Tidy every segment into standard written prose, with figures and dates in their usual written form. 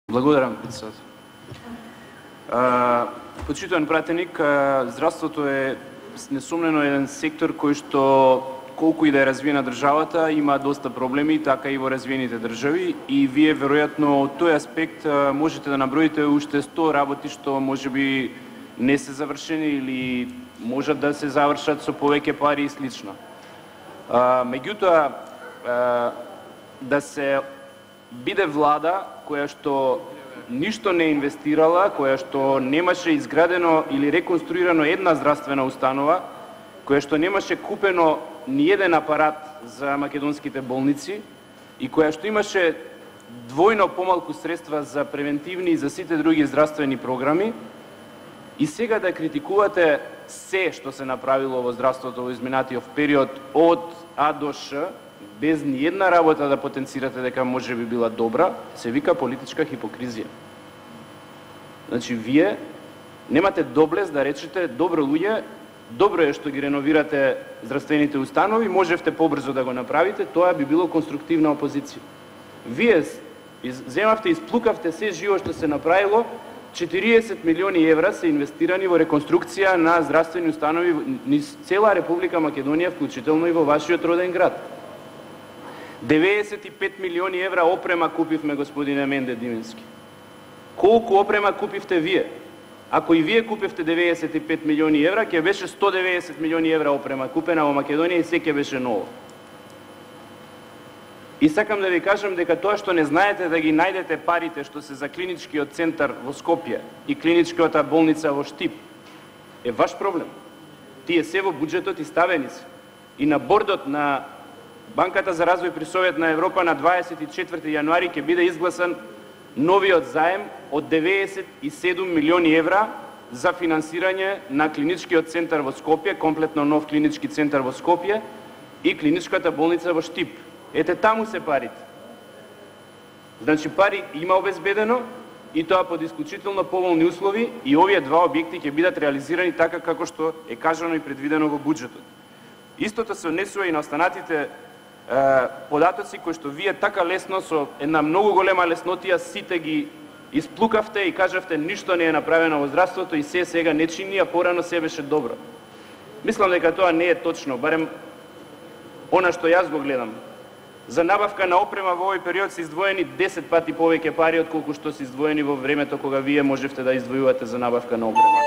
Благодарам, председател. Почитуван пратеник, здравството е несумнено еден сектор кој што колку и да е развиена државата, има доста проблеми, така и во развиените држави, и вие веројатно од тој аспект можете да наброите уште 100 работи што можеби не се завршени или можат да се завршат со повеќе пари и слично. Меѓутоа, да се биде влада која што ништо не инвестирала, која што немаше изградено или реконструирано една здравствена установа, која што немаше купено ни еден апарат за македонските болници и која што имаше двојно помалку средства за превентивни и за сите други здравствени програми, и сега да критикувате се што се направило во здравството во изминатиот период од А до Ш, без ни една работа да потенцирате дека може би била добра, се вика политичка хипокризија. Значи, вие немате доблест да речете: добро луѓе, добро е што ги реновирате здравствените установи, можевте побрзо да го направите, тоа би било конструктивна опозиција. Вие земавте и сплукавте се живо што се направило, 40 милиони евра се инвестирани во реконструкција на здравствени установи низ цела Република Македонија, вклучително и во вашиот роден град. 95 милиони евра опрема купивме, господине Менде Димински. Колку опрема купивте вие? Ако и вие купивте 95 милиони евра, ќе беше 190 милиони евра опрема купена во Македонија и се ќе беше ново. И сакам да ви кажам дека тоа што не знаете да ги најдете парите што се за клиничкиот центар во Скопје и клиничката болница во Штип е ваш проблем. Тие се во буџетот и ставени се. И на бордот на Банката за развој при Совет на Европа на 24 јануари ќе биде изгласан новиот заем од 97 милиони евра за финансирање на клиничкиот центар во Скопје, комплетно нов клинички центар во Скопје и клиничката болница во Штип. Ете таму се парите. Значи пари има обезбедено и тоа под исклучително поволни услови, и овие два објекти ќе бидат реализирани така како што е кажано и предвидено во буџетот. Истото се однесува и на останатите податоци кои што вие така лесно, со една многу голема леснотија, сите ги исплукавте и кажавте ништо не е направено во здравството и се сега не чини, а порано се беше добро. Мислам дека тоа не е точно, барем она што јас го гледам. За набавка на опрема во овој период се издвоени 10 пати повеќе пари отколку што се издвоени во времето кога вие можевте да издвојувате за набавка на опрема.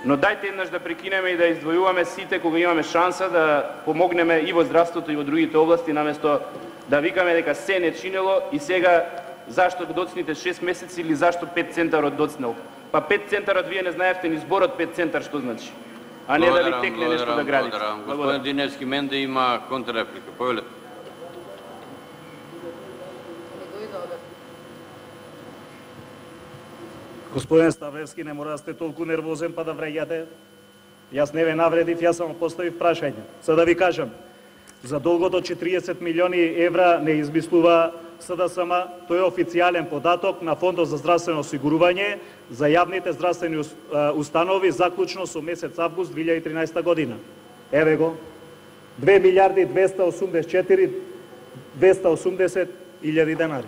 Но дајте еднаш да прекинеме и да издвојуваме сите кога имаме шанса да помогнеме и во здравството и во другите области, наместо да викаме дека се не чинело и сега зашто доцните 6 месеци или зашто 5 центарот доцнел. Па 5 центарот вие не знаевте ни зборот 5 центар што значи. А не да ви текне нешто да градите. Господин Диневски, Менде има контрреплика. Повелете. Господин Ставлевски, не мора да сте толку нервозен па да вреѓате. Јас не ве навредив, јас само поставив прашање. За да ви кажам, за долгото 40 милиони евра не измислува СДСМ, тој е официјален податок на Фондот за здравствено осигурување за јавните здравствени установи заклучно со месец август 2013 година. Еве го, 2 милиарди 280 илјади денари.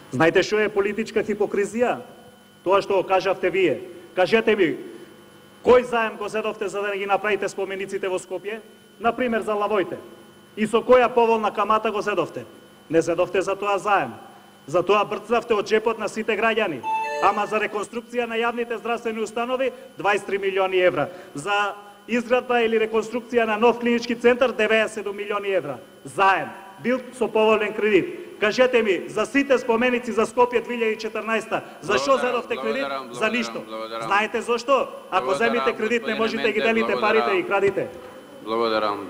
Знаете што е политичка хипокризија? Тоа што го кажавте вие. Кажете ми, кој заем го зедовте за да ги направите спомениците во Скопје? Например, за Лавојте. И со која поволна камата го зедовте? Не зедовте за тоа заем. За тоа брцнавте од джепот на сите граѓани. Ама за реконструкција на јавните здравствени установи 23 милиони евра. За изградба или реконструкција на нов клинички центар 97 милиони евра. Заем. Бил со поволен кредит. Кажете ми, за сите споменици за Скопје 2014, зашо зедовте кредит? За ништо. Знаете зашто? Ако земите кредит, не можете ги делите парите и крадите. Благодарам.